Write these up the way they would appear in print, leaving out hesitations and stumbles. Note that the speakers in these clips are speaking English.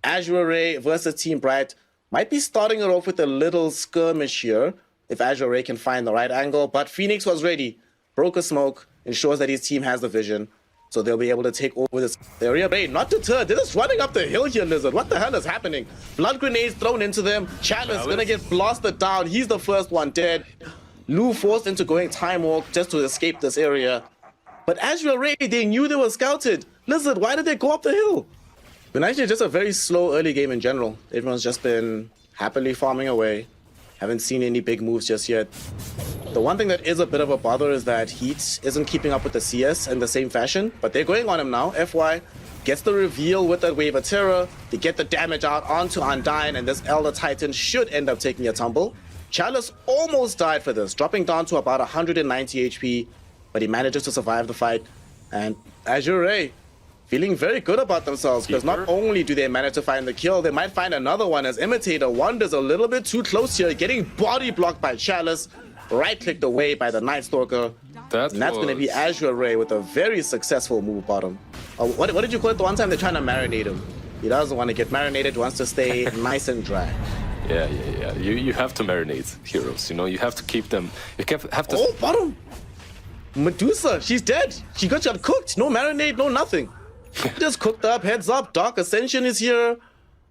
Azure Ray versus Team Bright might be starting it off with a little skirmish here if Azure Ray can find the right angle, but Phoenix was ready. Broke a smoke, ensures that his team has the vision, so they'll be able to take over this area. Ray, not deterred, they're just running up the hill here, Lizard. What the hell is happening? Blood grenades thrown into them. Chalice gonna get blasted down. He's the first one dead. Lou forced into going time walk just to escape this area. But Azure Ray, they knew they were scouted. Lizard, why did they go up the hill? Been actually just a very slow early game in general. Everyone's just been happily farming away. Haven't seen any big moves just yet. The one thing that is a bit of a bother is that Heat isn't keeping up with the CS in the same fashion, but they're going on him now. FY gets the reveal with that Wave of Terror. They get the damage out onto Undyne, and this Elder Titan should end up taking a tumble. Chalice almost died for this, dropping down to about 190 HP, but he manages to survive the fight. And Azure Ray feeling very good about themselves, because not only do they manage to find the kill, they might find another one as Imitator wanders a little bit too close here, getting body blocked by Chalice, right-clicked away by the Night Stalker. And that's going to be Azure Ray with a very successful move bottom. What did you call it the one time? They're trying to marinate him. He doesn't want to get marinated, wants to stay nice and dry. Yeah. You have to marinate heroes, you know, you have to keep them. You have to... Oh, bottom! Medusa, she's dead. She got cooked. No marinade, no nothing. Just cooked up, heads up. Dark Ascension is here.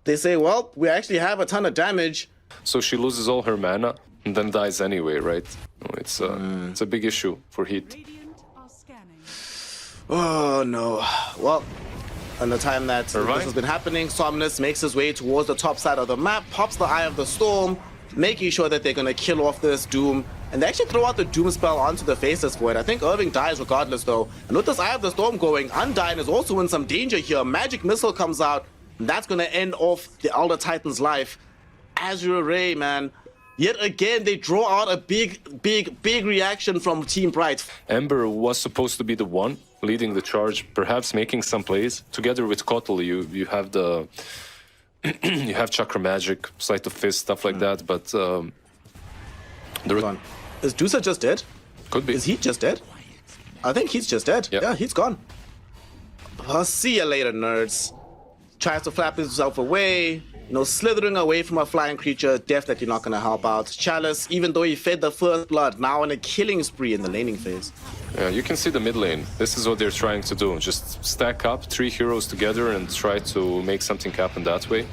They say, well, we actually have a ton of damage. So she loses all her mana and then dies anyway, right? It's a big issue for Heat. Oh, no. Well, in the time that this has been happening, Somnus makes his way towards the top side of the map, pops the Eye of the Storm, making sure that they're going to kill off this Doom. And they actually throw out the Doom spell onto the faces for it. I think Irving dies regardless, though. And with this Eye of the Storm going, Undyne is also in some danger here. Magic Missile comes out, and that's going to end off the Elder Titan's life. Azure Ray, man. Yet again, they draw out a big reaction from Team Bright. Ember was supposed to be the one leading the charge, perhaps making some plays. Together with Kotal, you have the... you have Chakra Magic, Sleight of Fist, stuff like that, but... Is Dusa just dead? Could be. Is Heat just dead? I think Heat's just dead. Yep. Yeah, Heat's gone. See you later, nerds. Tries to flap himself away. You know, slithering away from a flying creature. Definitely not going to help out. Chalice, even though he fed the first blood, now in a killing spree in the laning phase. Yeah, you can see the mid lane. This is what they're trying to do. Just stack up 3 heroes together and try to make something happen that way.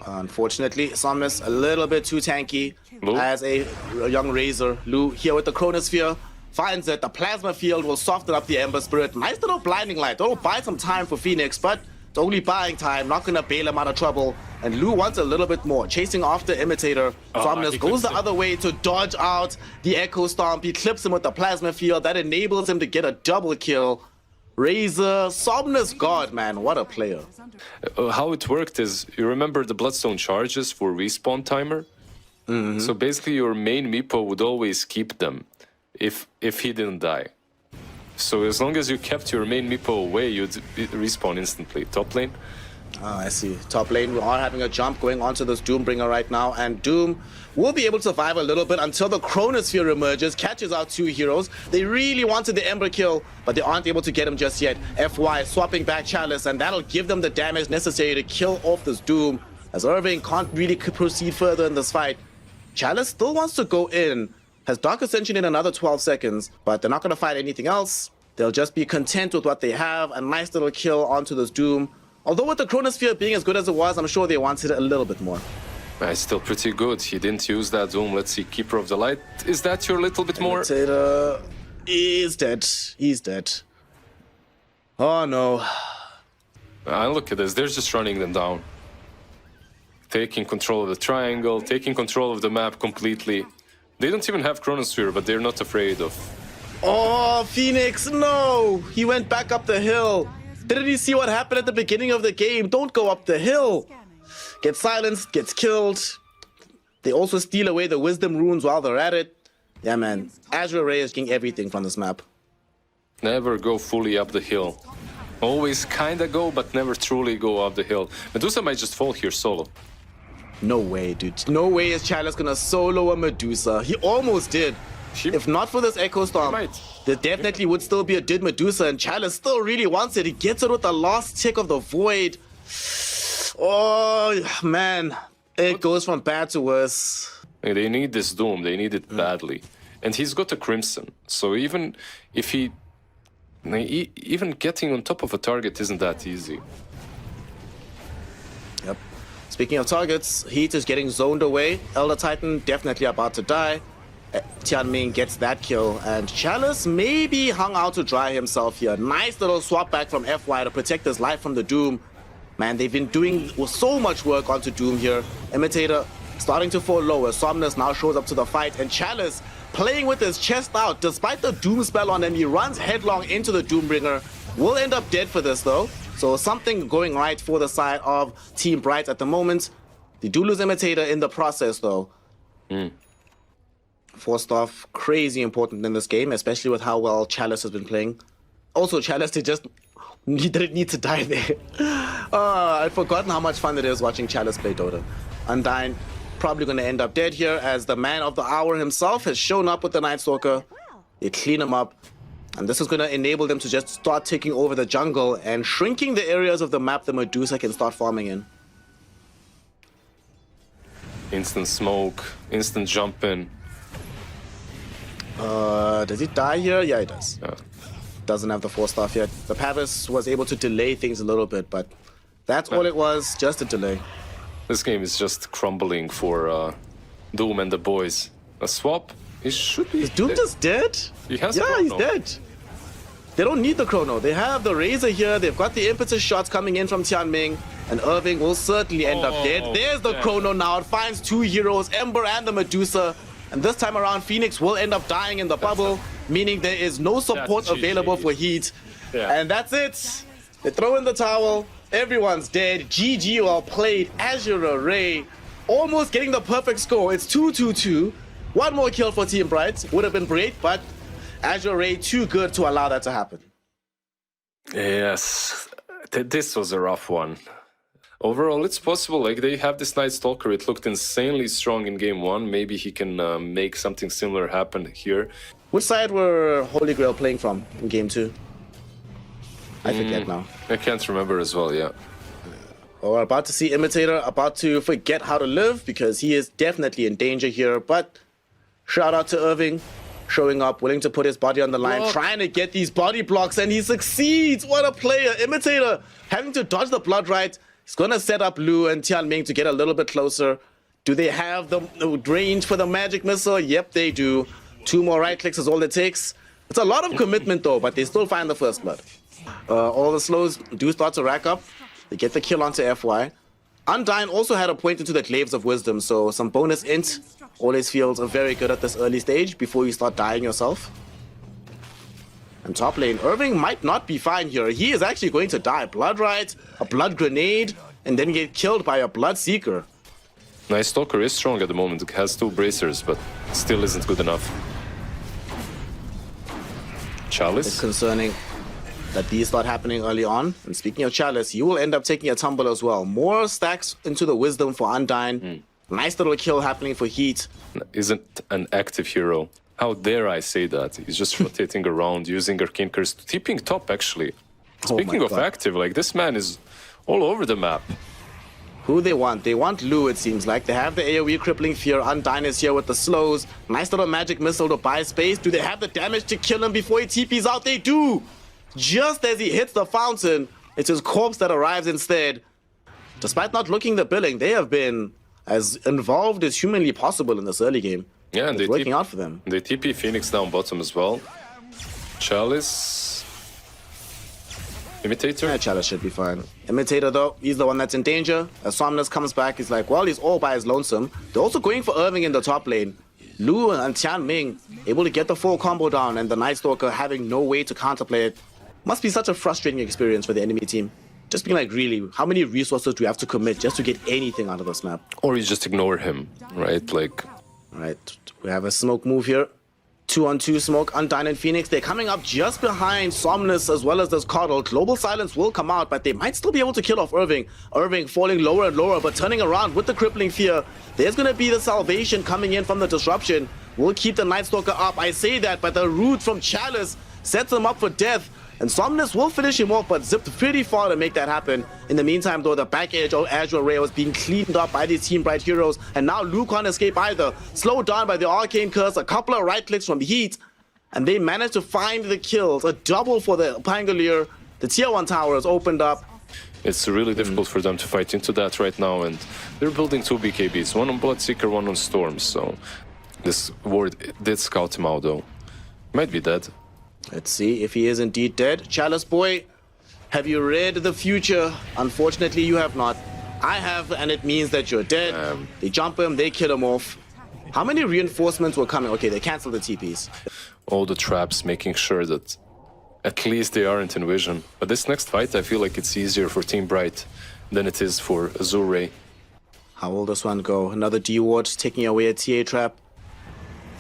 Unfortunately, Somnus a little bit too tanky. Lou? As a young Razor. Lou here with the Chronosphere. Finds that the Plasma Field will soften up the Ember Spirit. Nice little Blinding Light. That'll buy some time for Phoenix, but it's only buying time. Not going to bail him out of trouble. And Lou wants a little bit more. Chasing after Imitator. Somnus goes the other way to dodge out the Echo Stomp. He clips him with the Plasma Field. That enables him to get a double kill. Razor, Somnus God, man, what a player. How it worked is, you remember the Bloodstone charges for respawn timer? So basically your main Meepo would always keep them if he didn't die. So as long as you kept your main Meepo away, you'd respawn instantly. Top lane? Oh, I see. Top lane, we are having a jump going onto this Doombringer right now, and Doom will be able to survive a little bit until the Chronosphere emerges, catches out 2 heroes. They really wanted the Ember kill, but they aren't able to get him just yet. FY swapping back Chalice, and that'll give them the damage necessary to kill off this Doom, as Irving can't really proceed further in this fight. Chalice still wants to go in, has Dark Ascension in another 12 seconds, but they're not going to fight anything else. They'll just be content with what they have, a nice little kill onto this Doom. Although with the Chronosphere being as good as it was, I'm sure they wanted a little bit more. It's still pretty good. He didn't use that Doom. Let's see, Keeper of the Light. Is that your little bit more? Imitator is dead. He's dead. Oh no. Look at this. They're just running them down. Taking control of the triangle, taking control of the map completely. They don't even have Chronosphere, but they're not afraid of... Oh, Phoenix, no! He went back up the hill. Didn't he see what happened at the beginning of the game? Don't go up the hill. Gets silenced, gets killed. They also steal away the Wisdom runes while they're at it. Yeah, man. Azure Ray is getting everything from this map. Never go fully up the hill. Always kinda go, but never truly go up the hill. Medusa might just fall here solo. No way, dude. No way is Chalice gonna solo a Medusa. He almost did. If not for this Echo Storm, there definitely would still be a Did Medusa, and Chalice still really wants it. He gets it with the last tick of the Void. Oh, man. It goes from bad to worse. They need this Doom. They need it badly. And he's got a Crimson. So even if even getting on top of a target isn't that easy. Yep. Speaking of targets, Heat is getting zoned away. Elder Titan definitely about to die. Tianming gets that kill, and Chalice maybe hung out to dry himself here. Nice little swap back from FY to protect his life from the Doom. Man, they've been doing so much work onto Doom here. Imitator starting to fall lower. Somnus now shows up to the fight, and Chalice playing with his chest out. Despite the Doom spell on him, he runs headlong into the Doombringer. Will end up dead for this though. So something going right for the side of Team Bright at the moment. They do lose Imitator in the process though. Forced off, crazy important in this game, especially with how well Chalice has been playing. Also, Chalice didn't need to die there. I'd forgotten how much fun it is watching Chalice play Dota. Undyne probably going to end up dead here, as the man of the hour himself has shown up with the Night Stalker. They clean him up, and this is going to enable them to just start taking over the jungle and shrinking the areas of the map the Medusa can start farming in. Instant smoke, instant jump in. Does he die here? Yeah, he does. Yeah. Doesn't have the 4-star yet. The Pavis was able to delay things a little bit, but that's all it was, just a delay. This game is just crumbling for Doom and the boys. A swap? He should be. Is Doom just dead? He has yeah, chrono. He's dead. They don't need the chrono. They have the Razor here. They've got the impetus shots coming in from Tianming, and Irving will certainly end up dead. There's the chrono now. It finds two heroes, Ember and the Medusa. And this time around, Phoenix will end up dying in the bubble, meaning there is no support available for Heat. Yeah. And that's it. They throw in the towel. Everyone's dead. GG well played. Azure Array almost getting the perfect score. It's 2-2-2. One more kill for Team Bright. Would have been great, but Azure Array too good to allow that to happen. Yes, this was a rough one. Overall, it's possible. Like, they have this Night Stalker. It looked insanely strong in game one. Maybe he can make something similar happen here. Which side were Holy Grail playing from in game two? I forget now. I can't remember as well, yeah. Oh, we're about to see Imitator about to forget how to live, because he is definitely in danger here. But shout out to Irving, showing up, willing to put his body on the line, trying to get these body blocks, and he succeeds. What a player. Imitator having to dodge the blood right. He's going to set up Lu and Tianming to get a little bit closer. Do they have the range for the magic missile? Yep, they do. 2 more right clicks is all it takes. It's a lot of commitment though, but they still find the first blood. All the slows do start to rack up. They get the kill onto FY. Undyne also had a point into the Glaives of Wisdom, so some bonus int always feels very good at this early stage before you start dying yourself. And top lane, Irving might not be fine here. He is actually going to die. Blood right, a blood grenade, and then get killed by a blood seeker. Night Stalker is strong at the moment. It has 2 bracers, but still isn't good enough. Chalice? It's concerning that these start happening early on. And speaking of Chalice, you will end up taking a tumble as well. More stacks into the Wisdom for Undyne. Nice little kill happening for Heat. Isn't an active hero. How dare I say that? He's just rotating around, using Arcane Curse, tipping top actually. Speaking of active, like, this man is all over the map. Who they want? They want Lu, it seems like. They have the AoE crippling fear. Undyne is here with the slows. Nice little magic missile to buy space. Do they have the damage to kill him before he TPs out? They do! Just as he hits the fountain, it's his corpse that arrives instead. Despite not looking the billing, they have been as involved as humanly possible in this early game. Yeah, and it's working out for them. They TP Phoenix down bottom as well. Chalice. Imitator? Yeah, Chalice should be fine. Imitator though, he's the one that's in danger. As Somnus comes back, he's like, well, he's all by his lonesome. They're also going for Irving in the top lane. Lu and Tianming able to get the full combo down, and the Night Stalker having no way to counterplay it. Must be such a frustrating experience for the enemy team. Just being like, really, how many resources do we have to commit just to get anything out of this map? Or you just ignore him, right? Like... Alright, we have a smoke move here. 2-on-2 smoke, Undyne and Phoenix. They're coming up just behind Somnus as well as this Coddle. Global Silence will come out, but they might still be able to kill off Irving. Irving falling lower and lower, but turning around with the crippling fear. There's going to be the salvation coming in from the disruption. will keep the Night Stalker up. I say that, but the root from Chalice sets him up for death. And Somnus will finish him off, but zipped pretty far to make that happen. In the meantime, though, the back edge of Azure Ray was being cleaned up by these Team Bright heroes. And now Lu can't escape either. Slowed down by the Arcane Curse, a couple of right clicks from Heat. And they managed to find the kills. A double for the Pangolier. The tier 1 tower is opened up. It's really difficult for them to fight into that right now. And they're building 2 BKBs. One on Bloodseeker, one on Storm. So this ward did scout him out, though. Might be dead. Let's see if he is indeed dead. Chalice boy, have you read the future? Unfortunately, you have not. I have, and it means that you're dead. They jump him, they kill him off. How many reinforcements were coming? Okay, they canceled the TPs. All the traps, making sure that at least they aren't in vision. But this next fight, I feel like it's easier for Team Bright than it is for Azure. How will this one go? Another D ward taking away a TA trap.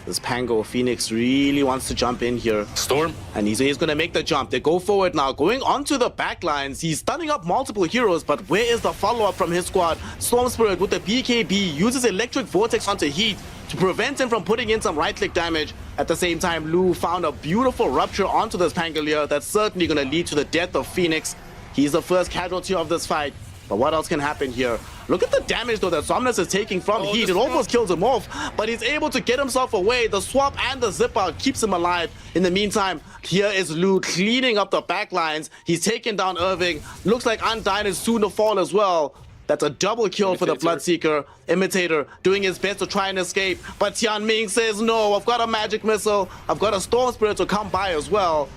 This Pango Phoenix really wants to jump in here. Storm. And he's going to make the jump. They go forward now, going onto the backlines. He's stunning up multiple heroes, but where is the follow-up from his squad? Storm Spirit with the BKB uses Electric Vortex onto Heat to prevent him from putting in some right-click damage. At the same time, Lu found a beautiful rupture onto this Pangolier that's certainly going to lead to the death of Phoenix. He's the first casualty of this fight. But what else can happen here? Look at the damage, though, that Somnus is taking from Heat. It almost kills him off, but he's able to get himself away. The swap and the zip out keeps him alive. In the meantime, here is Lu cleaning up the backlines. He's taken down Irving. Looks like Undyne is soon to fall as well. That's a double kill for the Bloodseeker. Imitator doing his best to try and escape, but Tianming says, no, I've got a magic missile. I've got a Storm Spirit to come by as well.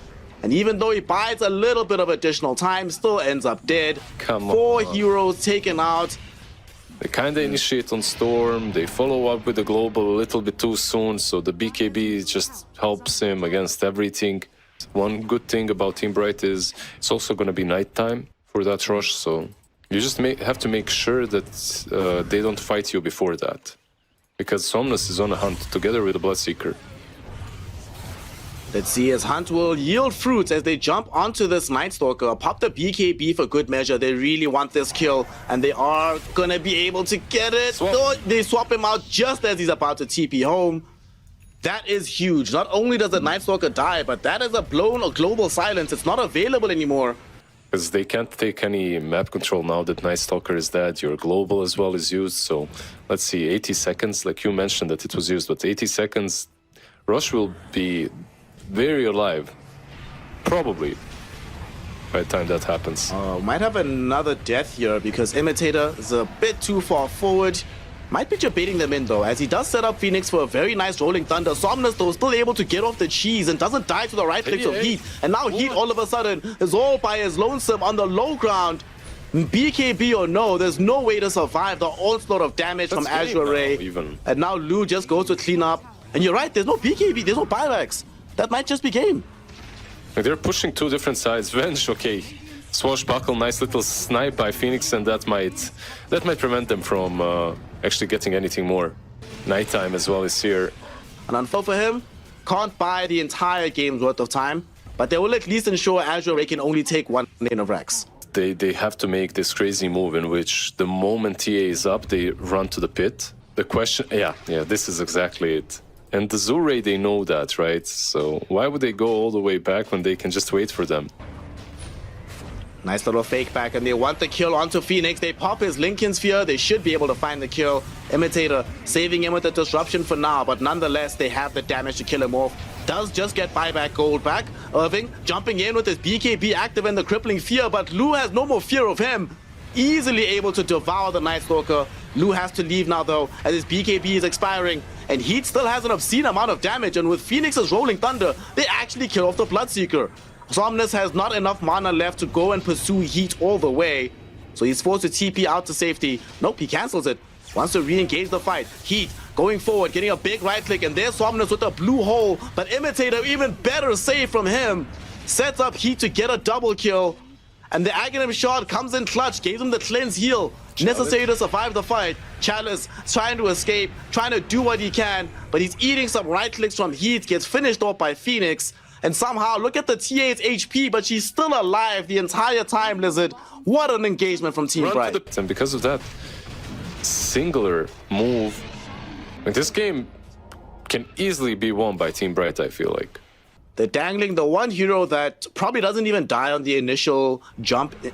And even though he buys a little bit of additional time, still ends up dead. Come on. 4 heroes taken out. They kind of initiate on Storm. They follow up with the global a little bit too soon, so the BKB just helps him against everything. One good thing about Team Bright is it's also going to be nighttime for that rush, so you just have to make sure that they don't fight you before that. Because Somnus is on a hunt together with the Bloodseeker. Let's see as Hunt will yield fruits as they jump onto this Night Stalker. Pop the BKB for good measure. They really want this kill, and they are gonna be able to get it. No, they swap him out just as he's about to TP home. That is huge. Not only does the Night Stalker die, but that is a blown or global silence. It's not available anymore. Because they can't take any map control now that Night Stalker is dead. Your global as well is used. So let's see, 80 seconds, like you mentioned that it was used, but 80 seconds, Rush will be very alive, probably, by the time that happens. Might have another death here because Imitator is a bit too far forward. Might be debating them in though, as he does set up Phoenix for a very nice Rolling Thunder. Somnus though still able to get off the cheese and doesn't die to the right clicks of Heat. And now Heat all of a sudden is all by his lonesome on the low ground. BKB or no, there's no way to survive the onslaught of damage from Azure Ray. And now Lu just goes to clean up. And you're right, there's no BKB, there's no buybacks. That might just be game. They're pushing 2 different sides. Venge, okay. Swashbuckle, nice little snipe by Phoenix, and that might prevent them from actually getting anything more. Nighttime as well is here. And unfortunately for him, can't buy the entire game's worth of time, but they will at least ensure Azure Ray can only take 1 lane of Rex. They have to make this crazy move in which the moment TA is up, they run to the pit. The question, yeah, this is exactly it. And the Azure, they know that, right? So why would they go all the way back when they can just wait for them? Nice little fake back, and they want the kill onto Phoenix. They pop his Lincoln Sphere. They should be able to find the kill. Imitator saving him with the disruption for now, but nonetheless, they have the damage to kill him off. Does just get buyback gold back. Irving jumping in with his BKB active and the crippling fear, but Lu has no more fear of him. Easily able to devour the Night Stalker. Lu has to leave now though, as his BKB is expiring. And Heat still has an obscene amount of damage, and with Phoenix's Rolling Thunder, they actually kill off the Bloodseeker. Somnus has not enough mana left to go and pursue Heat all the way. So he's forced to TP out to safety. Nope, he cancels it. Wants to re-engage the fight. Heat going forward, getting a big right click, and there's Somnus with a blue hole. But Imitator, even better save from him. Sets up Heat to get a double kill. And the Aghanim shot comes in clutch, gave him the cleanse heal necessary to survive the fight. Chalice trying to escape, trying to do what he can, but he's eating some right clicks from Heat, gets finished off by Phoenix. And somehow, look at the TA's HP, but she's still alive the entire time, Lizard. What an engagement from Team Bright. And because of that singular move, like this game can easily be won by Team Bright, I feel like. They're dangling the one hero that probably doesn't even die on the initial jump. It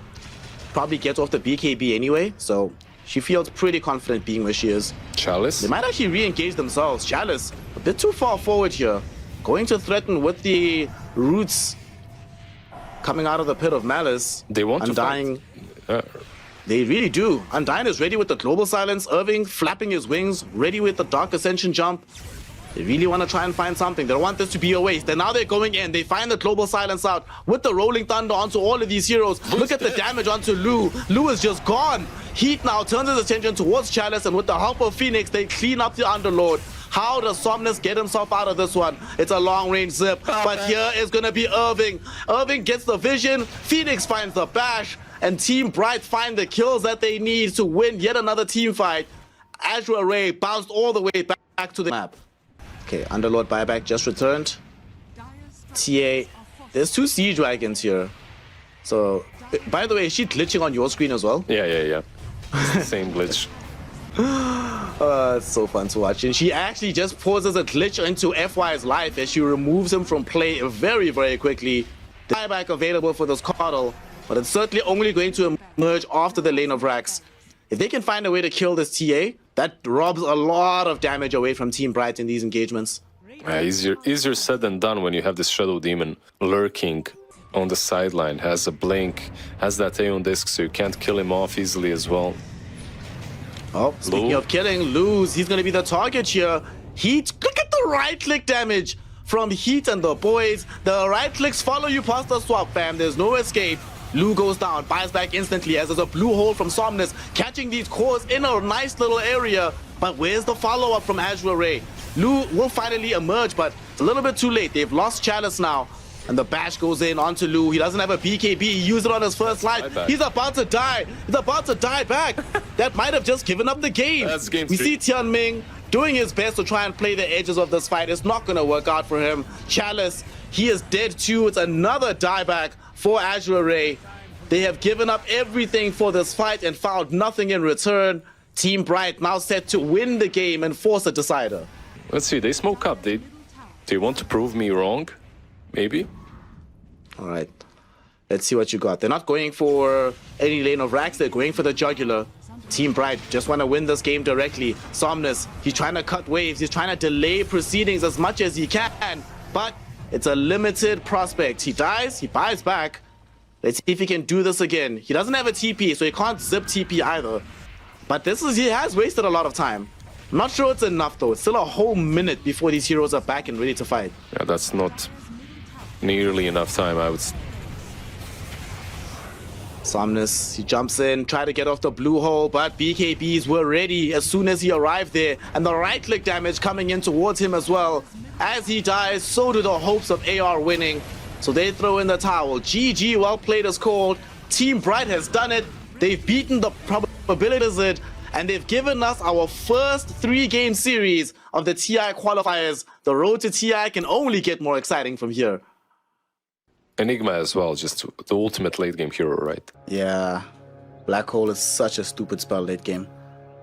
probably gets off the BKB anyway, so she feels pretty confident being where she is. Chalice? They might actually re-engage themselves. Chalice, a bit too far forward here. Going to threaten with the roots coming out of the pit of malice. They want Undyne, to fight. They really do. Undyne is ready with the global silence. Irving flapping his wings, ready with the dark ascension jump. They really want to try and find something. They don't want this to be a waste. And now they're going in. They find the global silence out with the rolling thunder onto all of these heroes. Look at the damage onto Lu. Lu is just gone. Heat now turns his attention towards Chalice, and with the help of Phoenix, they clean up the Underlord. How does Somnus get himself out of this one? It's a long-range zip, but here is going to be Irving. Irving gets the vision. Phoenix finds the bash, and Team Bright find the kills that they need to win yet another team fight. Azure Array bounced all the way back to the map. Okay, Underlord buyback just returned. TA, there's 2 siege wagons here. So, by the way, is she glitching on your screen as well? Yeah. It's the same glitch. It's so fun to watch. And she actually just pauses a glitch into FY's life as she removes him from play very, very quickly. The buyback available for this Coddle, but it's certainly only going to emerge after the lane of Rax. If they can find a way to kill this TA, that robs a lot of damage away from Team Bright in these engagements. Easier said than done when you have this Shadow Demon lurking on the sideline, has a blink, has that Aeon disc, so you can't kill him off easily as well. Oh, speaking of killing, Luz, he's going to be the target here. Heat, look at the right-click damage from Heat and the boys. The right-clicks follow you past the swap, fam. There's no escape. Lu goes down, buys back instantly as there's a blue hole from Somnus, catching these cores in a nice little area. But where's the follow-up from Azure Array? Lu will finally emerge, but it's a little bit too late. They've lost Chalice now. And the bash goes in onto Lu. He doesn't have a BKB. He used it on his first life. He's about to die. He's about to die back. That might have just given up the game. That's game we 3. see Tianming doing his best to try and play the edges of this fight. It's not going to work out for him. Chalice, he is dead too. It's another dieback for Azure Array. They have given up everything for this fight and found nothing in return. Team Bright now set to win the game and force a decider. Let's see, they smoke up. They want to prove me wrong? Maybe? All right. Let's see what you got. They're not going for any lane of racks. They're going for the jugular. Team Bright just want to win this game directly. Somnus, he's trying to cut waves. He's trying to delay proceedings as much as he can. But it's a limited prospect. He dies, he buys back. Let's see if he can do this again. He doesn't have a TP, so he can't zip TP either. But he has wasted a lot of time. I'm not sure it's enough though. It's still a whole minute before these heroes are back and ready to fight. Yeah, that's not nearly enough time, I would say. Somnus, he jumps in, try to get off the blue hole, but BKBs were ready as soon as he arrived there. And the right-click damage coming in towards him as well. As he dies, so do the hopes of AR winning. So they throw in the towel. GG, well played is called. Team Bright has done it. They've beaten the probabilities and they've given us our first 3-game series of the TI qualifiers. The road to TI can only get more exciting from here. Enigma as well, just the ultimate late game hero, right? Yeah, Black Hole is such a stupid spell late game.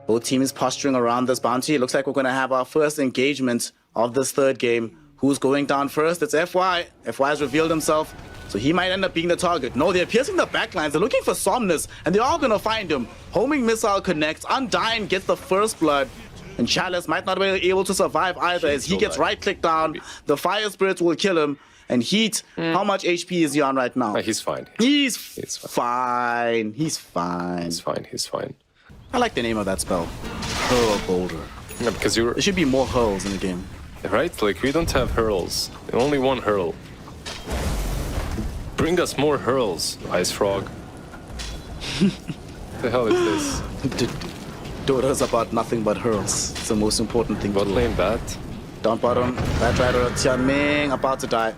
Both teams posturing around this bounty. It looks like we're going to have our first engagement of this 3rd game. Who's going down first? It's FY. FY has revealed himself, so he might end up being the target. No, they're piercing the backlines. They're looking for Somnus, and they're all going to find him. Homing missile connects. Undyne gets the first blood, and Chalice might not be able to survive either as he gets right-clicked down. The Fire Spirits will kill him. And Heat, how much HP is he on right now? He's fine. He's fine. He's fine. He's fine. I like the name of that spell. Hurl Boulder. Yeah, because There should be more hurls in the game. Right? Like, we don't have hurls. Only one hurl. Bring us more hurls, Ice Frog. What the hell is this? Dota's about nothing but hurls. It's the most important thing to do. Bot lane bat. Down bottom, Bat Rider Tianming about to die.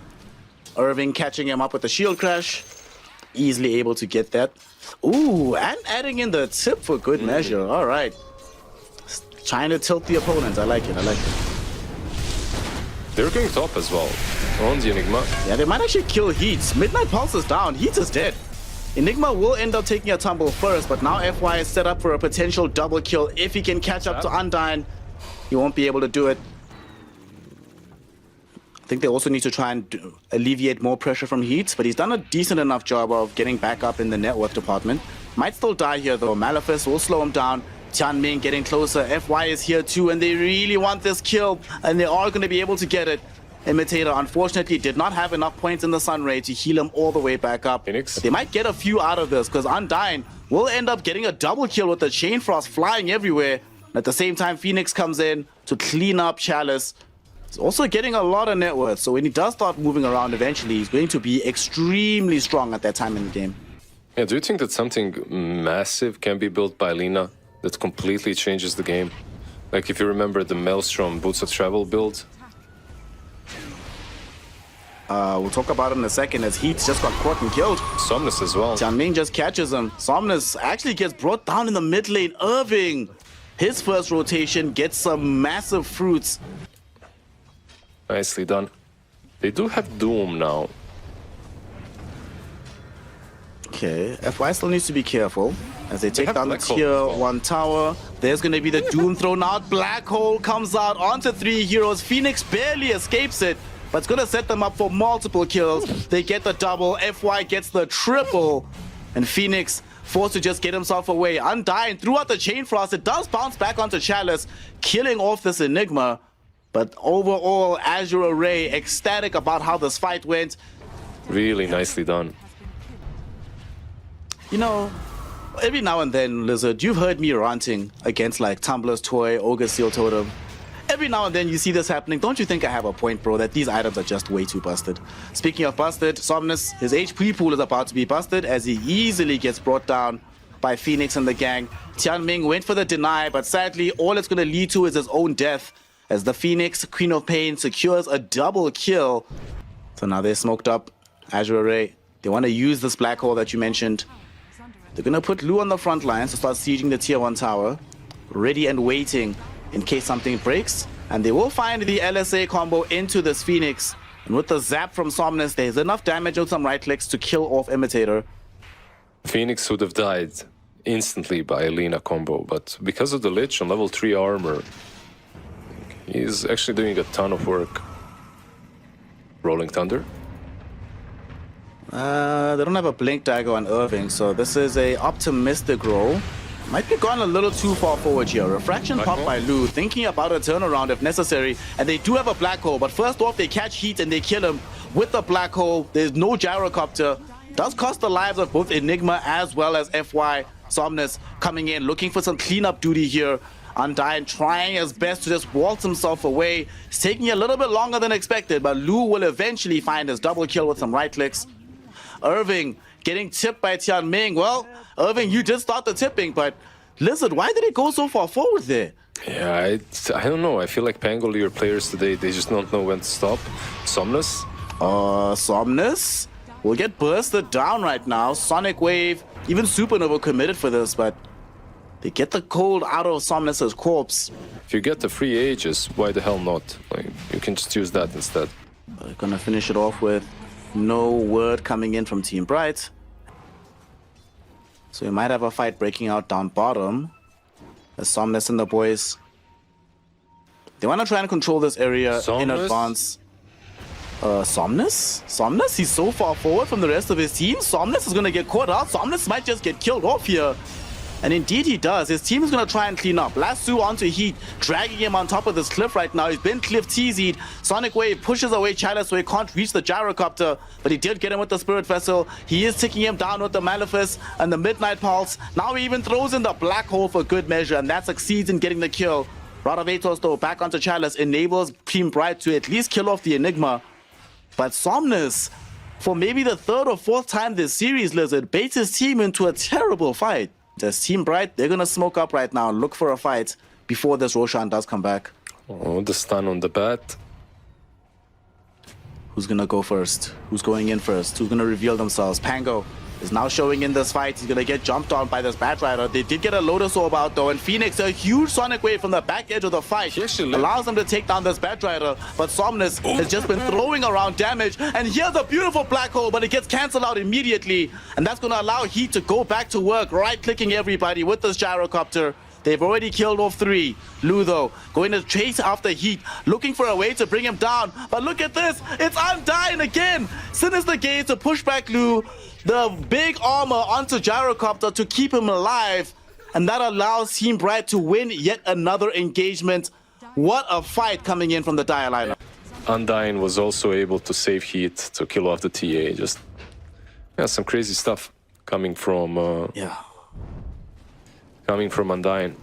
Irving catching him up with the shield crash. Easily able to get that. Ooh, and adding in the tip for good measure. All right. Trying to tilt the opponent. I like it. They're going top as well. On the Enigma. Yeah, they might actually kill Heat. Midnight Pulse is down. Heat is dead. Enigma will end up taking a tumble first, but now FY is set up for a potential double kill. If he can catch up to Undyne, he won't be able to do it. think they also need to try and alleviate more pressure from Heat, but he's done a decent enough job of getting back up in the network department. Might still die here though. Malefice will slow him down. Tianming getting closer. FY is here too, and they really want this kill, and they are going to be able to get it. Imitator, unfortunately, did not have enough points in the Sun Ray to heal him all the way back up. Phoenix. But they might get a few out of this, because Undyne will end up getting a double kill with the Chain Frost flying everywhere. At the same time, Phoenix comes in to clean up Chalice. He's also getting a lot of net worth, so when he does start moving around eventually, he's going to be extremely strong at that time in the game. Yeah, do you think that something massive can be built by Lina that completely changes the game? Like if you remember the Maelstrom Boots of Travel build? We'll talk about it in a second as Heat just got caught and killed. Somnus as well. Tianming just catches him. Somnus actually gets brought down in the mid lane. Irving, his first rotation, gets some massive fruits. Nicely done. They do have Doom now. Okay, FY still needs to be careful as they take down the Black Hole tier as well. 1 tower. There's going to be the Doom thrown out. Black Hole comes out onto 3 heroes. Phoenix barely escapes it, but it's going to set them up for multiple kills. They get the double. FY gets the triple. And Phoenix forced to just get himself away. Undyne threw out the Chain Frost. It does bounce back onto Chalice, killing off this Enigma. But overall, Azure Array ecstatic about how this fight went. Really nicely done. You know, every now and then, Lizard, you've heard me ranting against like Tumblr's Toy, Ogre Seal Totem. Every now and then you see this happening. Don't you think I have a point, bro, that these items are just way too busted? Speaking of busted, Somnus, his HP pool is about to be busted as he easily gets brought down by Phoenix and the gang. Tianming went for the deny, but sadly, all it's going to lead to is his own death as the Phoenix, Queen of Pain, secures a double kill. So now they're smoked up. Azure Array, they want to use this black hole that you mentioned. They're going to put Lu on the front lines to start sieging the tier 1 tower. Ready and waiting in case something breaks. And they will find the LSA combo into this Phoenix. And with the zap from Somnus, there's enough damage with some right clicks to kill off Imitator. Phoenix would have died instantly by a Lina combo, but because of the Lich on level 3 armor, he's actually doing a ton of work. Rolling Thunder. They don't have a Blink Dagger on Irving, so this is a optimistic roll. Might be gone a little too far forward here. Refraction popped by Lu, thinking about a turnaround if necessary. And they do have a black hole, but first off, they catch Heat and they kill him with the black hole. There's no gyrocopter. Does cost the lives of both Enigma as well as FY. Somnus coming in, looking for some cleanup duty here. Undyne trying his best to just waltz himself away. It's taking a little bit longer than expected, but Lu will eventually find his double kill with some right clicks. Irving getting tipped by Tianming. Well, Irving, you did start the tipping, but Lizard, why did it go so far forward there? Yeah, I don't know. I feel like Pangolier players today, they just don't know when to stop. Somnus? Somnus will get bursted down right now. Sonic Wave, even Supernova committed for this, but they get the cold out of Somnus's corpse. If you get the free Aegis, why the hell not? Like, you can just use that instead. They're gonna finish it off with no word coming in from Team Bright. So we might have a fight breaking out down bottom. As Somnus and the boys, they want to try and control this area in Somnus? advance. Somnus? Somnus? He's so far forward from the rest of his team. Somnus is going to get caught out. Somnus might just get killed off here. And indeed he does. His team is going to try and clean up. Lasso onto Heat, dragging him on top of this cliff right now. He's been cliff TZ'd. Sonic Wave pushes away Chalice so he can't reach the gyrocopter. But he did get him with the Spirit Vessel. He is ticking him down with the Malefice and the Midnight Pulse. Now he even throws in the Black Hole for good measure, and that succeeds in getting the kill. Rod of Atos though back onto Chalice enables Team Bright to at least kill off the Enigma. But Somnus, for maybe the 3rd or 4th time this series, Lizard, baits his team into a terrible fight. As Team Bright, they're gonna smoke up right now and look for a fight before this Roshan does come back. Oh, the stun on the bat. Who's gonna go first? Who's going in first? Who's gonna reveal themselves? Pango is now showing in this fight. He's gonna get jumped on by this Bat Rider. They did get a Lotus Orb out though, and Phoenix, a huge Sonic Wave from the back edge of the fight, allows them to take down this Bat Rider. But Somnus has just been throwing around damage, and here's a beautiful Black Hole, but it gets cancelled out immediately. And that's gonna allow Heat to go back to work, right-clicking everybody with this Gyrocopter. They've already killed off 3. Lu, though, going to chase after Heat, looking for a way to bring him down. But look at this. It's Undyne again. Sinister Gaze to push back Lu. The big armor onto Gyrocopter to keep him alive. And that allows Team Bright to win yet another engagement. What a fight coming in from the Dire lineup. Undyne was also able to save Heat to kill off the TA. Just some crazy stuff coming from Undyne.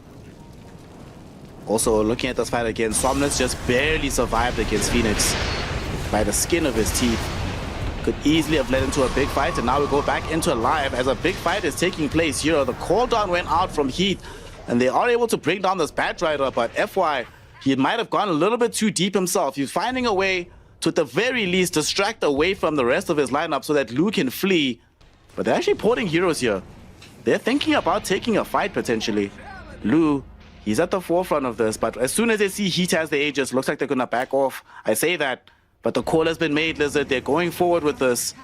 Also, looking at this fight again, Somnus just barely survived against Phoenix by the skin of his teeth. Could easily have led into a big fight, and now we go back into live as a big fight is taking place here. The cooldown went out from Heat, and they are able to bring down this Bat Rider, but FY, he might have gone a little bit too deep himself. He's finding a way to, at the very least, distract away from the rest of his lineup so that Lu can flee. But they're actually porting heroes here. They're thinking about taking a fight, potentially. Lu, he's at the forefront of this, but as soon as they see Heat has the Aegis, looks like they're going to back off. I say that, but the call has been made, Lizard. They're going forward with this.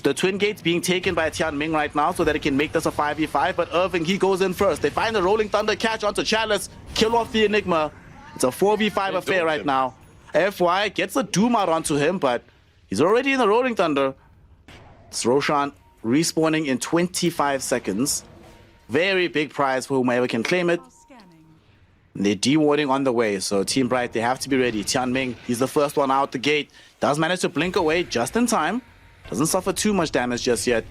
The Twin Gates being taken by Tianming right now so that it can make this a 5v5, but Irving, he goes in first. They find the Rolling Thunder catch onto Chalice, kill off the Enigma. It's a 4v5 affair right now. FY gets a Doom out onto him, but he's already in the Rolling Thunder. It's Roshan respawning in 25 seconds. Very big prize for whomever can claim it. They're dewarding on the way, so Team Bright, they have to be ready. Tianming, he's the first one out the gate. Does manage to blink away just in time. Doesn't suffer too much damage just yet.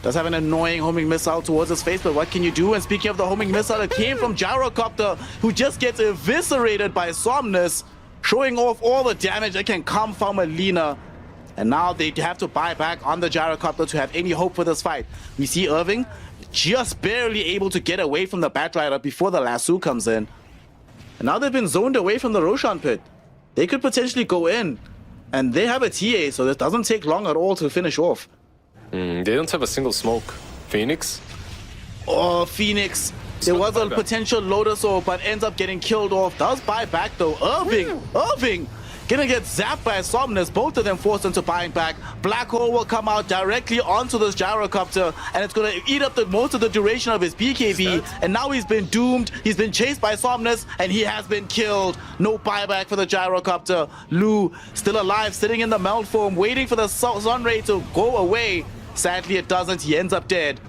Does have an annoying homing missile towards his face, but what can you do? And speaking of the homing missile, it came from Gyrocopter, who just gets eviscerated by Somnus, showing off all the damage that can come from Alina. And now they have to buy back on the Gyrocopter to have any hope for this fight. We see Irving just barely able to get away from the Bat Rider before the lasso comes in. And now they've been zoned away from the Roshan pit. They could potentially go in. And they have a TA, so this doesn't take long at all to finish off. They don't have a single smoke. Phoenix? Oh, Phoenix. There was a potential Lotus Orb, but ends up getting killed off. Does buy back, though. Irving! Gonna get zapped by Somnus. Both of them forced into buying back. Black Hole will come out directly onto this Gyrocopter, and it's gonna eat up most of the duration of his BKB. And now he's been doomed. He's been chased by Somnus, and he has been killed. No buyback for the Gyrocopter. Lu still alive, sitting in the melt form, waiting for the sun ray to go away. Sadly, it doesn't. He ends up dead.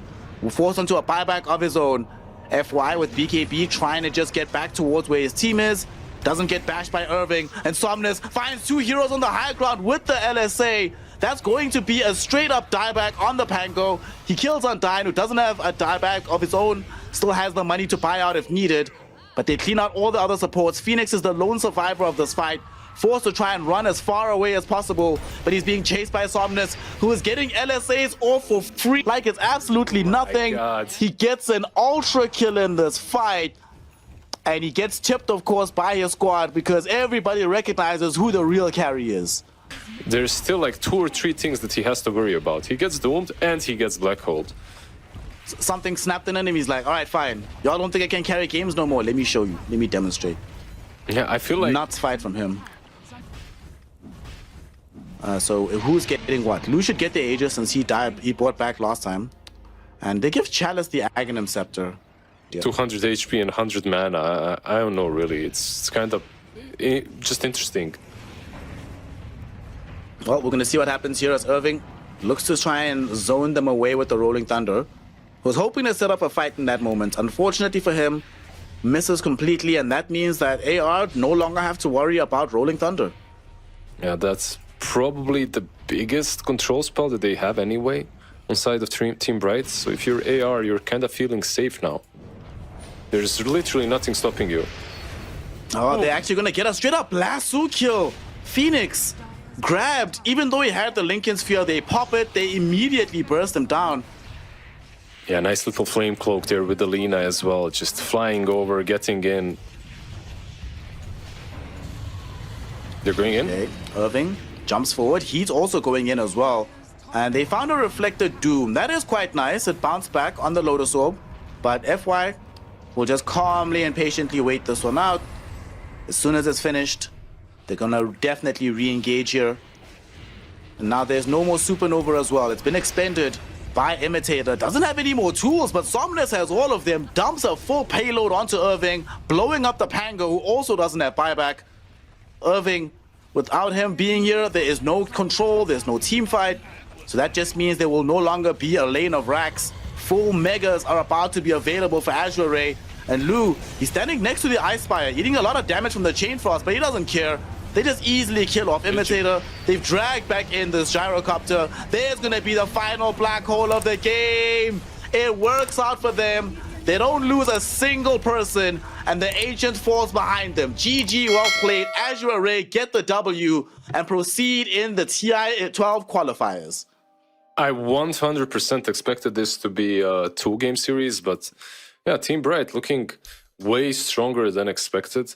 Forced into a buyback of his own. FY with BKB trying to just get back towards where his team is. Doesn't get bashed by Irving, and Somnus finds 2 heroes on the high ground with the LSA. That's going to be a straight-up dieback on the Pango. He kills Undyne, who doesn't have a dieback of his own, still has the money to buy out if needed, but they clean out all the other supports. Phoenix is the lone survivor of this fight, forced to try and run as far away as possible, but he's being chased by Somnus, who is getting LSAs off for free like it's absolutely nothing. He gets an ultra kill in this fight. And he gets tipped, of course, by his squad because everybody recognizes who the real carry is. There's still like 2 or 3 things that he has to worry about. He gets doomed and he gets black holed. Something snapped in him. He's like, all right, fine. Y'all don't think I can carry games no more. Let me show you. Let me demonstrate. Yeah, I feel like... Nuts fight from him. So who's getting what? Lu should get the Aegis since he bought back last time. And they give Chalice the Aghanim Scepter. Yeah. 200 HP and 100 mana. I don't know, really. It's kind of just interesting. Well, we're going to see what happens here as Irving looks to try and zone them away with the Rolling Thunder. Was hoping to set up a fight in that moment. Unfortunately for him, misses completely, and that means that AR no longer have to worry about Rolling Thunder. Yeah, that's probably the biggest control spell that they have anyway on side of Team Bright. So if you're AR, you're kind of feeling safe now. There's literally nothing stopping you. Oh, they're actually going to get a straight up lasso kill. Phoenix grabbed. Even though he had the Lincoln Sphere, they pop it. They immediately burst him down. Yeah, nice little flame cloak there with Alina as well. Just flying over, getting in. They're going in. Okay. Irving jumps forward. He's also going in as well. And they found a reflected Doom. That is quite nice. It bounced back on the Lotus Orb. But FY will just calmly and patiently wait this one out. As soon as it's finished, they're gonna definitely re-engage here. And now there's no more Supernova as well. It's been expended. by Imitator. Doesn't have any more tools, but Somnus has all of them. Dumps a full payload onto Irving, blowing up the Pango, who also doesn't have buyback. Irving, without him being here, there is no control, there's no team fight. So that just means there will no longer be a lane of racks. Full megas are about to be available for Azure Ray. And Lu, he's standing next to the Ice Spire, eating a lot of damage from the Chain Frost, but he doesn't care. They just easily kill off Imitator. They've dragged back in this Gyrocopter. There's gonna be the final black hole of the game. It works out for them. They don't lose a single person, and the Ancient falls behind them. GG, well played. Azure Array get the W and proceed in the TI12 qualifiers. I 100% expected this to be a 2-game series, but yeah, Team Bright looking way stronger than expected.